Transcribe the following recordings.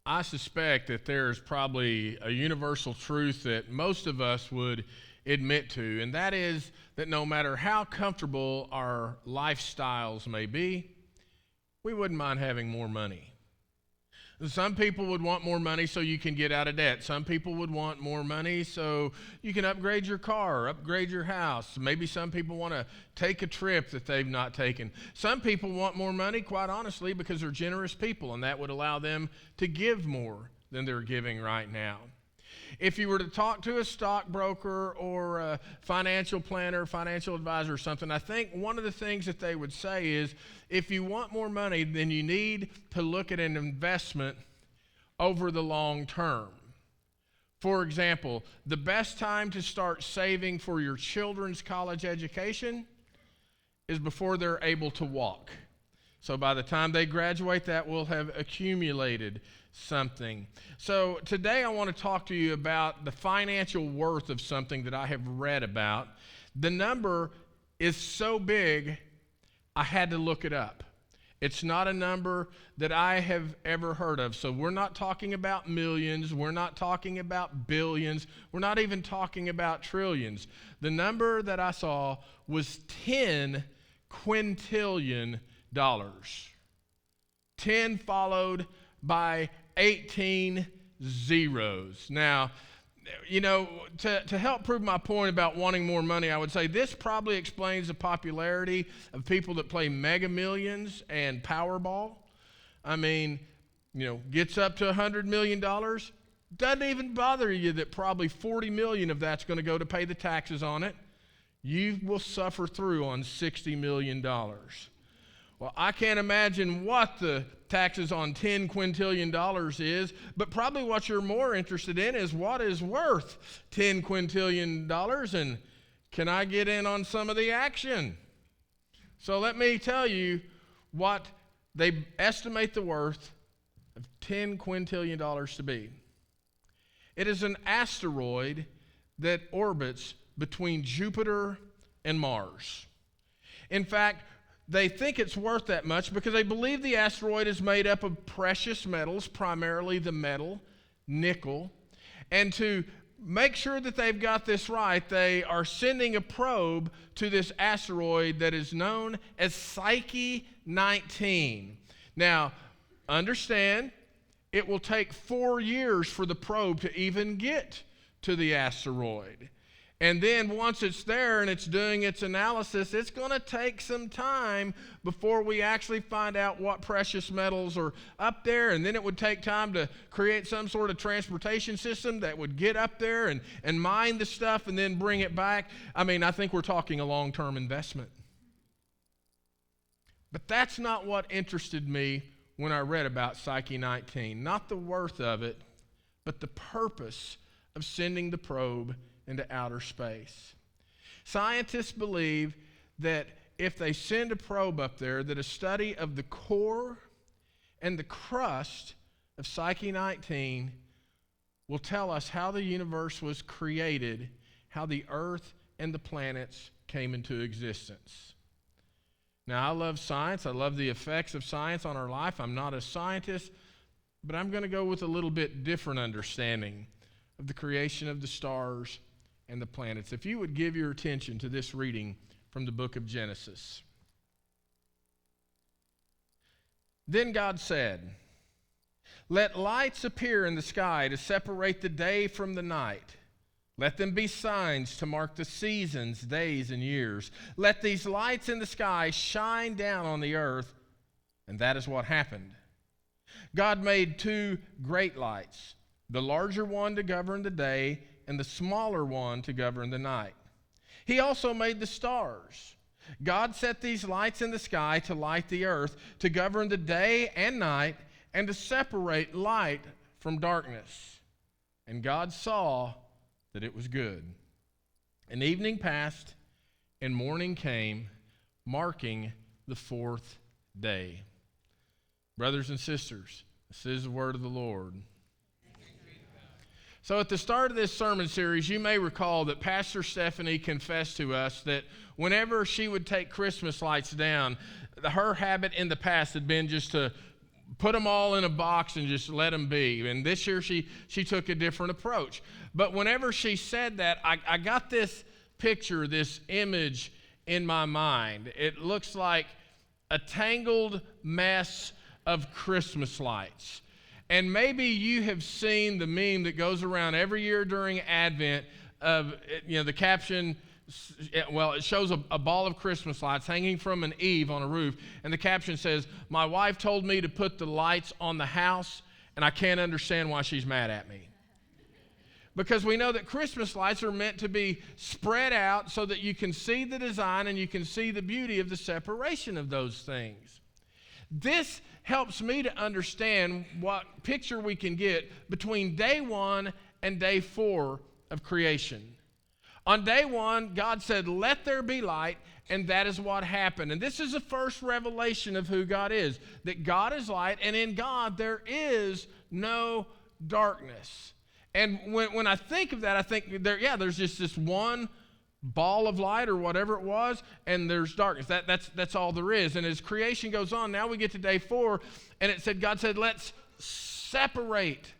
I suspect that there's probably a universal truth that most of us would admit to, and that is that no matter how comfortable our lifestyles may be, we wouldn't mind having more money. Some people would want more money so you can get out of debt. Some people would want more money so you can upgrade your car, upgrade your house. Maybe some people want to take a trip that they've not taken. Some people want more money, quite honestly, because they're generous people, and that would allow them to give more than they're giving right now. If you were to talk to a stockbroker or a financial planner, financial advisor or something, I think one of the things that they would say is if you want more money, then you need to look at an investment over the long term. For example, the best time to start saving for your children's college education is before they're able to walk. So by the time they graduate, that will have accumulated something. So today I want to talk to you about the financial worth of something that I have read about. The number is so big, I had to look it up. It's not a number that I have ever heard of. So we're not talking about millions. We're not talking about billions. We're not even talking about trillions. The number that I saw was 10 quintillion dollars. 10 followed by 18 zeros. Now, to help prove my point about wanting more money, I would say this probably explains the popularity of people that play Mega Millions and Powerball. I mean, gets up to $100 million. Doesn't even bother you that probably 40 million of that's going to go to pay the taxes on it. You will suffer through on $60 million. Well, I can't imagine what the taxes on 10 quintillion dollars is, but probably what you're more interested in is what is worth 10 quintillion dollars, and can I get in on some of the action? So let me tell you what they estimate the worth of 10 quintillion dollars to be. It is an asteroid that orbits between Jupiter and Mars. In fact, they think it's worth that much because they believe the asteroid is made up of precious metals, primarily the metal, nickel. And to make sure that they've got this right, they are sending a probe to this asteroid that is known as Psyche 19. Now, understand, it will take 4 years for the probe to even get to the asteroid. And then once it's there and it's doing its analysis, it's going to take some time before we actually find out what precious metals are up there. And then it would take time to create some sort of transportation system that would get up there and mine the stuff and then bring it back. I mean, I think we're talking a long-term investment. But that's not what interested me when I read about Psyche 19. Not the worth of it, but the purpose of sending the probe into outer space. Scientists believe that if they send a probe up there, that a study of the core and the crust of Psyche 19 will tell us how the universe was created, how the earth and the planets came into existence. Now, I love science. I love the effects of science on our life. I'm not a scientist, but I'm going to go with a little bit different understanding of the creation of the stars and the planets. If you would give your attention to this reading from the book of Genesis. Then God said, "Let lights appear in the sky to separate the day from the night. Let them be signs to mark the seasons, days, and years. Let these lights in the sky shine down on the earth." And that is what happened. God made 2 great lights, the larger one to govern the day and the smaller one to govern the night. He also made the stars. God set these lights in the sky to light the earth, to govern the day and night, and to separate light from darkness. And God saw that it was good. And evening passed, and morning came, marking the 4th day. Brothers and sisters, this is the word of the Lord. So at the start of this sermon series, you may recall that Pastor Stephanie confessed to us that whenever she would take Christmas lights down, her habit in the past had been just to put them all in a box and just let them be. And this year she took a different approach. But whenever she said that, I got this picture, this image in my mind. It looks like a tangled mess of Christmas lights. And maybe you have seen the meme that goes around every year during Advent of, the caption, well, it shows a ball of Christmas lights hanging from an eave on a roof, and the caption says, "My wife told me to put the lights on the house, and I can't understand why she's mad at me." Because we know that Christmas lights are meant to be spread out so that you can see the design and you can see the beauty of the separation of those things. This helps me to understand what picture we can get between day 1 and day 4 of creation. On day 1, God said, "Let there be light," and that is what happened. And this is the first revelation of who God is, that God is light, and in God there is no darkness. And when I think of that, I think there's just this one ball of light or whatever it was, and there's darkness. That's all there is. And as creation goes on, now we get to day 4, and it said, God said, "Let's separate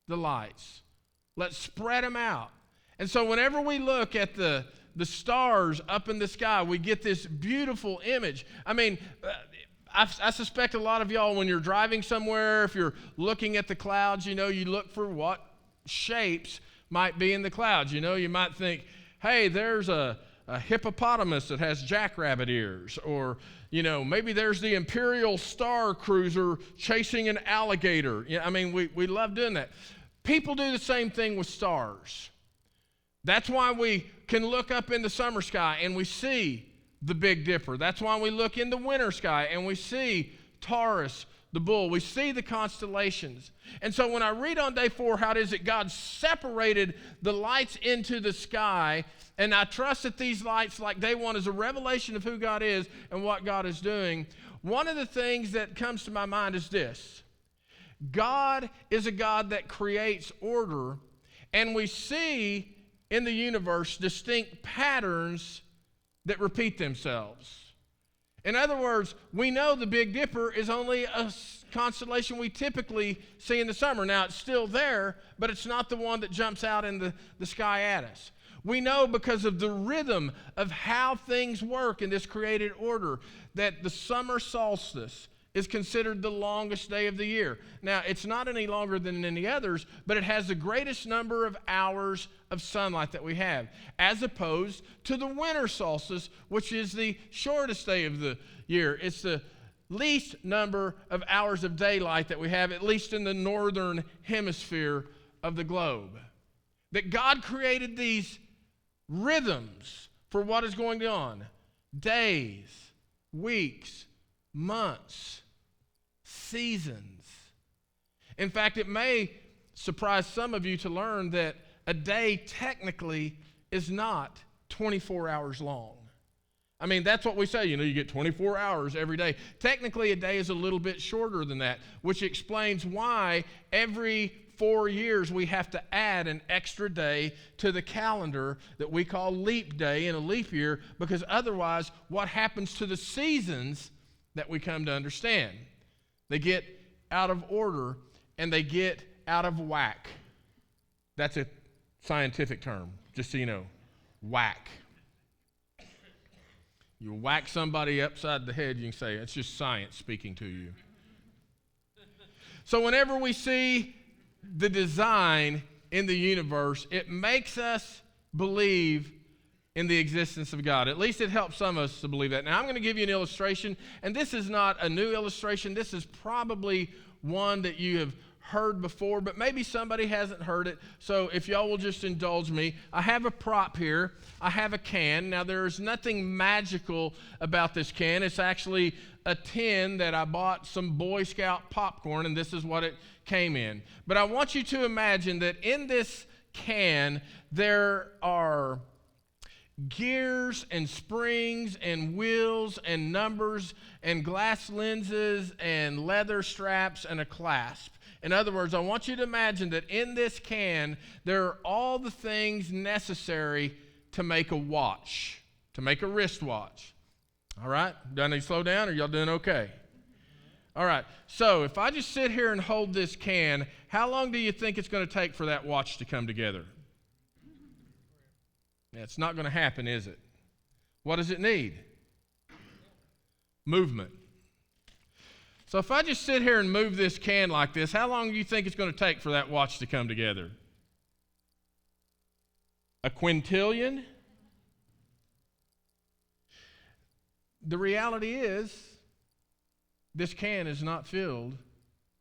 the lights. Let's spread them out." And so whenever we look at the stars up in the sky, we get this beautiful image. I mean, I suspect a lot of y'all, when you're driving somewhere, if you're looking at the clouds, you look for what shapes might be in the clouds. You might think, hey, there's a hippopotamus that has jackrabbit ears. Or, maybe there's the Imperial Star Cruiser chasing an alligator. We love doing that. People do the same thing with stars. That's why we can look up in the summer sky and we see the Big Dipper. That's why we look in the winter sky and we see Taurus, the bull. We see the constellations. And so when I read on day 4 how it is that God separated the lights into the sky, and I trust that these lights, like day 1, is a revelation of who God is and what God is doing, one of the things that comes to my mind is this. God is a God that creates order, and we see in the universe distinct patterns that repeat themselves. In other words, we know the Big Dipper is only a constellation we typically see in the summer. Now, it's still there, but it's not the one that jumps out in the sky at us. We know because of the rhythm of how things work in this created order that the summer solstice is considered the longest day of the year. Now, it's not any longer than any others, but it has the greatest number of hours of sunlight that we have, as opposed to the winter solstice, which is the shortest day of the year. It's the least number of hours of daylight that we have, at least in the northern hemisphere of the globe. That God created these rhythms for what is going on. Days, weeks, months, seasons. In fact, it may surprise some of you to learn that a day technically is not 24 hours long. That's what we say, you get 24 hours every day. Technically, a day is a little bit shorter than that, which explains why every 4 years we have to add an extra day to the calendar that we call leap day in a leap year, because otherwise, what happens to the seasons that we come to understand? They get out of order and they get out of whack. That's a scientific term, just so you know. Whack. You whack somebody upside the head, you can say, it's just science speaking to you. So whenever we see the design in the universe, it makes us believe in the existence of God. At least it helps some of us to believe that. Now, I'm going to give you an illustration, and this is not a new illustration. This is probably one that you have heard before, but maybe somebody hasn't heard it. So if y'all will just indulge me, I have a prop here. I have a can. Now, there's nothing magical about this can. It's actually a tin that I bought some Boy Scout popcorn, and this is what it came in. But I want you to imagine that in this can, there are gears and springs and wheels and numbers and glass lenses and leather straps and a clasp. In other words, I want you to imagine that in this can, there are all the things necessary to make a watch, to make a wristwatch. All right? Do I need to slow down, or y'all doing okay? All right, so if I just sit here and hold this can, how long do you think it's going to take for that watch to come together? Yeah, it's not going to happen, is it? What does it need? Movement. So if I just sit here and move this can like this, how long do you think it's going to take for that watch to come together? A quintillion? The reality is, this can is not filled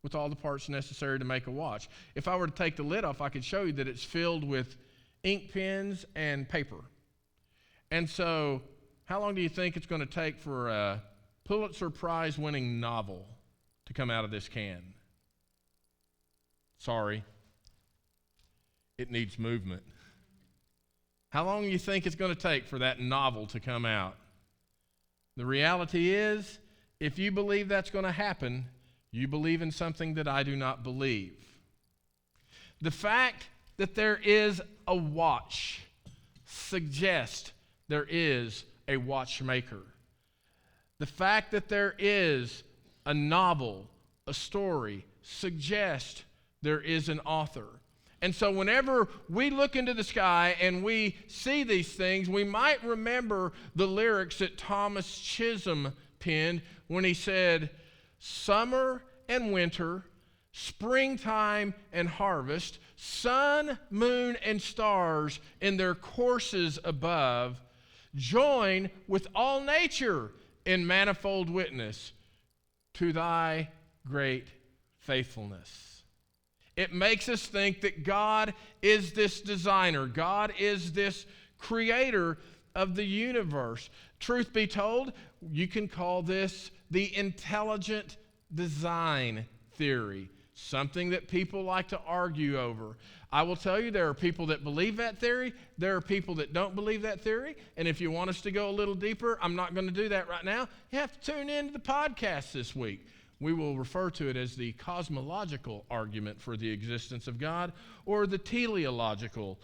with all the parts necessary to make a watch. If I were to take the lid off, I could show you that it's filled with ink pens and paper. And so, how long do you think it's going to take for a Pulitzer Prize winning novel to come out of this can? Sorry. It needs movement. How long do you think it's going to take for that novel to come out? The reality is, if you believe that's going to happen, you believe in something that I do not believe. The fact that there is a watch suggests there is a watchmaker. The fact that there is a novel, a story, suggests there is an author. And so whenever we look into the sky and we see these things, we might remember the lyrics that Thomas Chisholm penned when he said, "Summer and winter, springtime and harvest, sun, moon, and stars in their courses above, join with all nature in manifold witness to thy great faithfulness." It makes us think that God is this designer. God is this creator of the universe. Truth be told, you can call this the intelligent design theory, something that people like to argue over. I will tell you, there are people that believe that theory. There are people that don't believe that theory. And if you want us to go a little deeper, I'm not going to do that right now. You have to tune in to the podcast this week. We will refer to it as the cosmological argument for the existence of God, or the teleological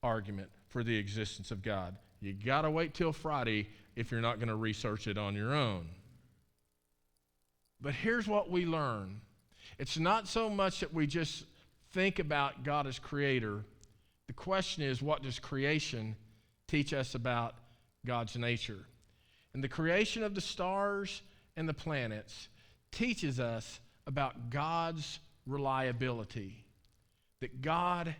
argument for the existence of God. You got to wait till Friday if you're not going to research it on your own. But here's what we learn. It's not so much that we just think about God as creator. The question is, what does creation teach us about God's nature? And the creation of the stars and the planets teaches us about God's reliability, that God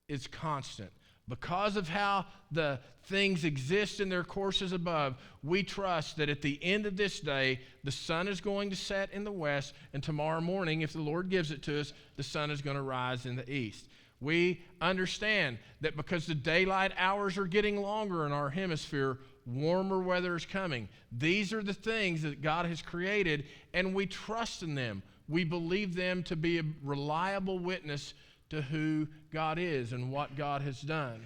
is constant. Because of how the things exist in their courses above, we trust that at the end of this day, the sun is going to set in the west, and tomorrow morning, if the Lord gives it to us, the sun is going to rise in the east. We understand that because the daylight hours are getting longer in our hemisphere, warmer weather is coming. These are the things that God has created, and we trust in them. We believe them to be a reliable witness to who God is and what God has done.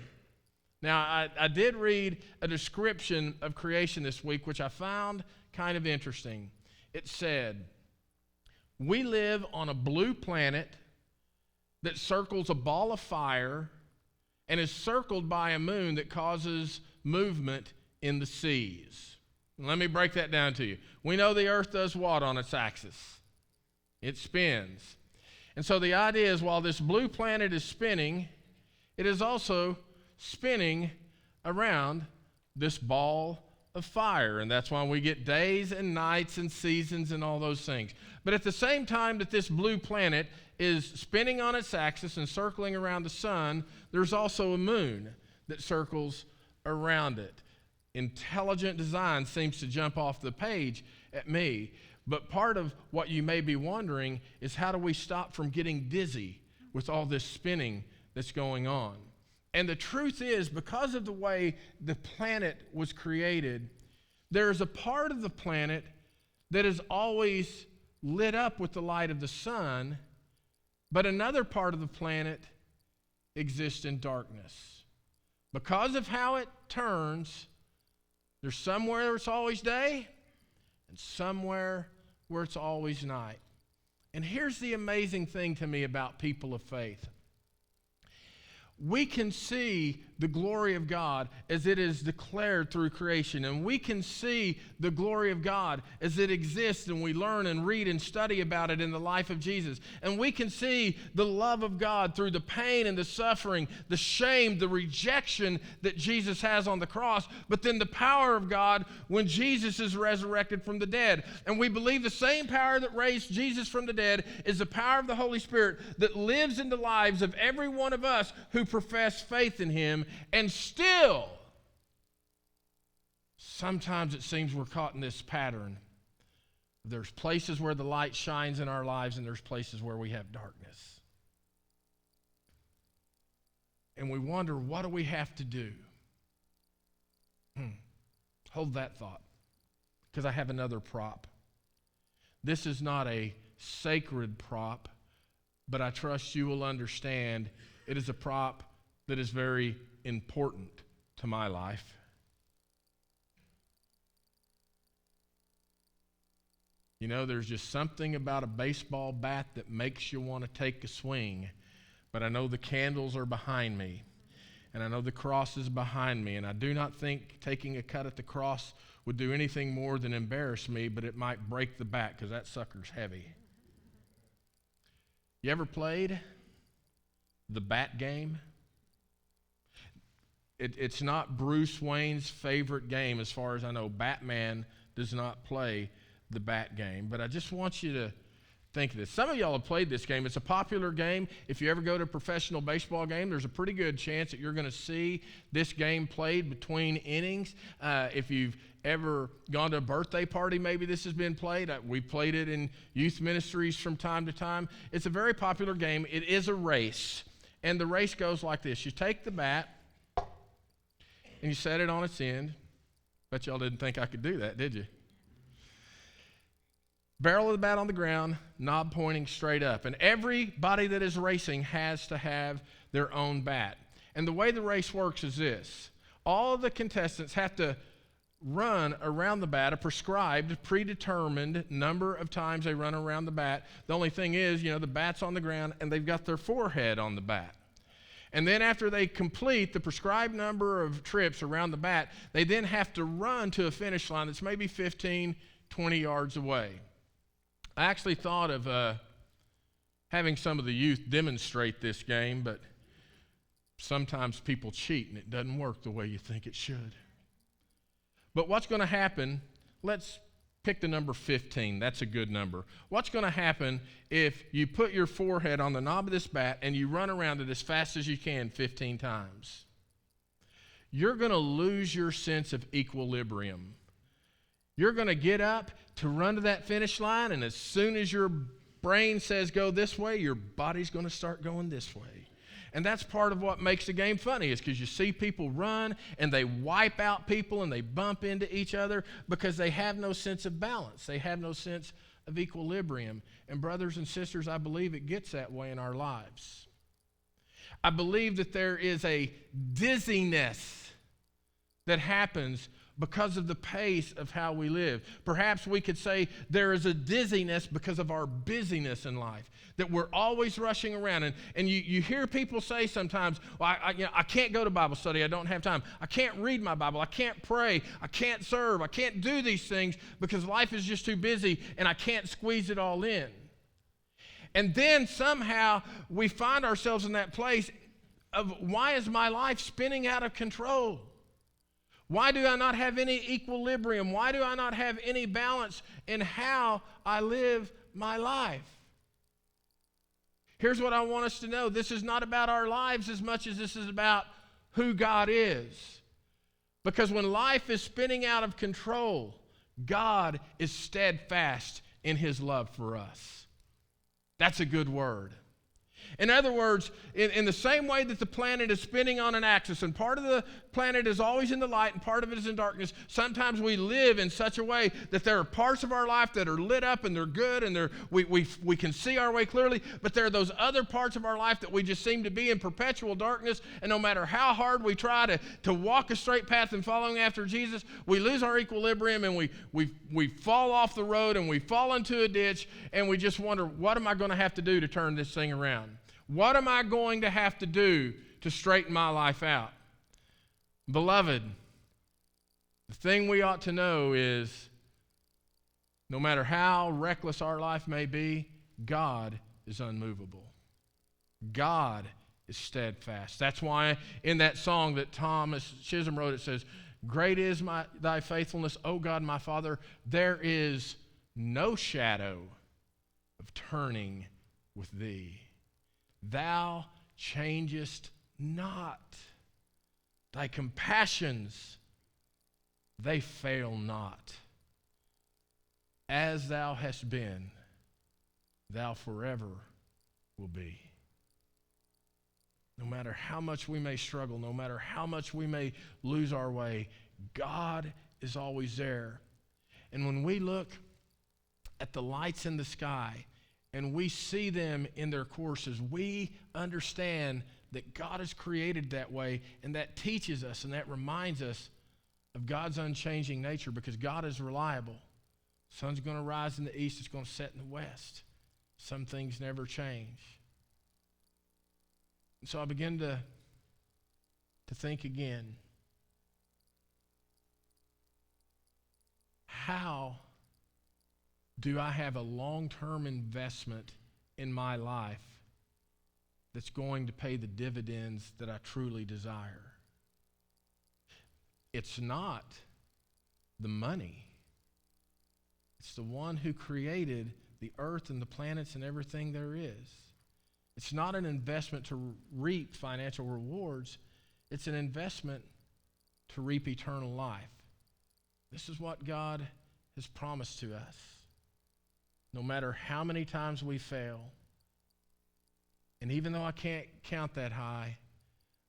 Now, I did read a description of creation this week, which I found kind of interesting. It said, "We live on a blue planet that circles a ball of fire and is circled by a moon that causes movement in the seas." Let me break that down to you. We know the earth does what on its axis? It spins. And so the idea is, while this blue planet is spinning, it is also spinning around this ball of fire. And that's why we get days and nights and seasons and all those things. But at the same time that this blue planet is spinning on its axis and circling around the sun, there's also a moon that circles around it. Intelligent design seems to jump off the page at me. But part of what you may be wondering is, how do we stop from getting dizzy with all this spinning that's going on? And the truth is, because of the way the planet was created, there is a part of the planet that is always lit up with the light of the sun, but another part of the planet exists in darkness. Because of how it turns, there's somewhere where it's always day and somewhere where it's always night. And here's the amazing thing to me about people of faith. we can see the glory of God as it is declared through creation. And we can see the glory of God as it exists, and we learn and read and study about it in the life of Jesus. And we can see the love of God through the pain and the suffering, the shame, the rejection that Jesus has on the cross, but then the power of God when Jesus is resurrected from the dead. And we believe the same power that raised Jesus from the dead is the power of the Holy Spirit that lives in the lives of every one of us who profess faith in him. And still, sometimes it seems we're caught in this pattern. There's places where the light shines in our lives, and there's places where we have darkness. And we wonder, what do we have to do? Hold that thought, because I have another prop. This is not a sacred prop, but I trust you will understand it is a prop that is very important to my life. You know, there's just something about a baseball bat that makes you want to take a swing. But I know the candles are behind me, and I know the cross is behind me, and I do not think taking a cut at the cross would do anything more than embarrass me, but it might break the bat because that sucker's heavy. You ever played the bat game? It's not Bruce Wayne's favorite game as far as I know. Batman does not play the bat game. But I just want you to think of this. Some of y'all have played this game. It's a popular game. If you ever go to a professional baseball game, there's a pretty good chance that you're going to see this game played between innings. If you've ever gone to a birthday party, maybe this has been played. We played it in youth ministries from time to time. It's a very popular game. It is a race. And the race goes like this. You take the bat, and you set it on its end. Bet y'all didn't think I could do that, did you? Barrel of the bat on the ground, knob pointing straight up. And everybody that is racing has to have their own bat. And the way the race works is this. All of the contestants have to run around the bat, a prescribed, predetermined number of times they run around the bat. The only thing is, you know, the bat's on the ground, and they've got their forehead on the bat. And then after they complete the prescribed number of trips around the bat, they then have to run to a finish line that's maybe 15, 20 yards away. I actually thought of having some of the youth demonstrate this game, but sometimes people cheat and it doesn't work the way you think it should. But what's going to happen, let's pick the number 15. That's a good number. What's going to happen if you put your forehead on the knob of this bat and you run around it as fast as you can 15 times? You're going to lose your sense of equilibrium. You're going to get up to run to that finish line, and as soon as your brain says go this way, your body's going to start going this way. And that's part of what makes the game funny, is because you see people run and they wipe out people and they bump into each other because they have no sense of balance. They have no sense of equilibrium. And brothers and sisters, I believe it gets that way in our lives. I believe that there is a dizziness that happens because of the pace of how we live. Perhaps we could say there is a dizziness because of our busyness in life, that we're always rushing around. And you hear people say sometimes, well, I can't go to Bible study, I don't have time. I can't read my Bible, I can't pray, I can't serve, I can't do these things because life is just too busy and I can't squeeze it all in. And then somehow we find ourselves in that place of, why is my life spinning out of control? Why do I not have any equilibrium? Why do I not have any balance in how I live my life? Here's what I want us to know. This is not about our lives as much as this is about who God is. Because when life is spinning out of control, God is steadfast in his love for us. That's a good word. In other words, in the same way that the planet is spinning on an axis, and part of the planet is always in the light and part of it is in darkness, sometimes we live in such a way that there are parts of our life that are lit up and they're good and we can see our way clearly, but there are those other parts of our life that we just seem to be in perpetual darkness, and no matter how hard we try to walk a straight path in following after Jesus, we lose our equilibrium and we fall off the road and we fall into a ditch, and we just wonder, what am I going to have to do to turn this thing around? What am I going to have to do to straighten my life out. Beloved, the thing we ought to know is no matter how reckless our life may be, God is unmovable. God is steadfast. That's why in that song that Thomas Chisholm wrote, it says, "Great is thy faithfulness, O God my Father. There is no shadow of turning with thee. Thou changest not. Thy compassions, they fail not. As thou hast been, thou forever will be." No matter how much we may struggle, no matter how much we may lose our way, God is always there. And when we look at the lights in the sky and we see them in their courses, we understand that God is created that way, and that teaches us and that reminds us of God's unchanging nature, because God is reliable. The sun's going to rise in the east, it's going to set in the west. Some things never change. And so I begin to think again. How do I have a long-term investment in my life that's going to pay the dividends that I truly desire? It's not the money. It's the one who created the earth and the planets and everything there is. It's not an investment to reap financial rewards. It's an investment to reap eternal life. This is what God has promised to us. No matter how many times we fail, and even though I can't count that high,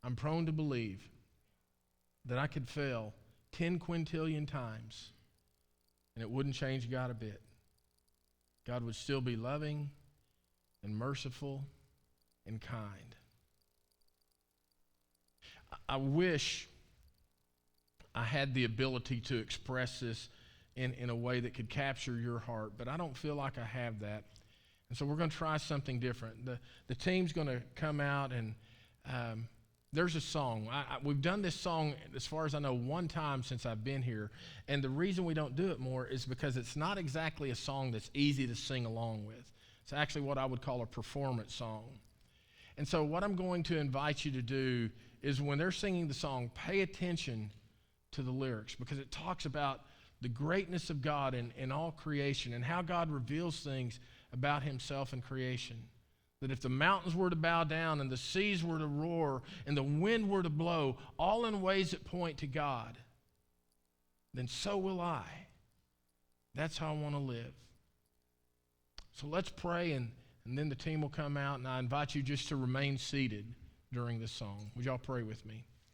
I'm prone to believe that I could fail 10 quintillion times and it wouldn't change God a bit. God would still be loving and merciful and kind. I wish I had the ability to express this in a way that could capture your heart, but I don't feel like I have that. And so we're going to try something different. The team's going to come out, and there's a song. We've done this song, as far as I know, one time since I've been here, and the reason we don't do it more is because it's not exactly a song that's easy to sing along with. It's actually what I would call a performance song. And so what I'm going to invite you to do is, when they're singing the song, pay attention to the lyrics, because it talks about the greatness of God in all creation and how God reveals things about himself in creation. That if the mountains were to bow down and the seas were to roar and the wind were to blow, all in ways that point to God, then so will I. That's how I want to live. So let's pray, and then the team will come out, and I invite you just to remain seated during this song. Would y'all pray with me?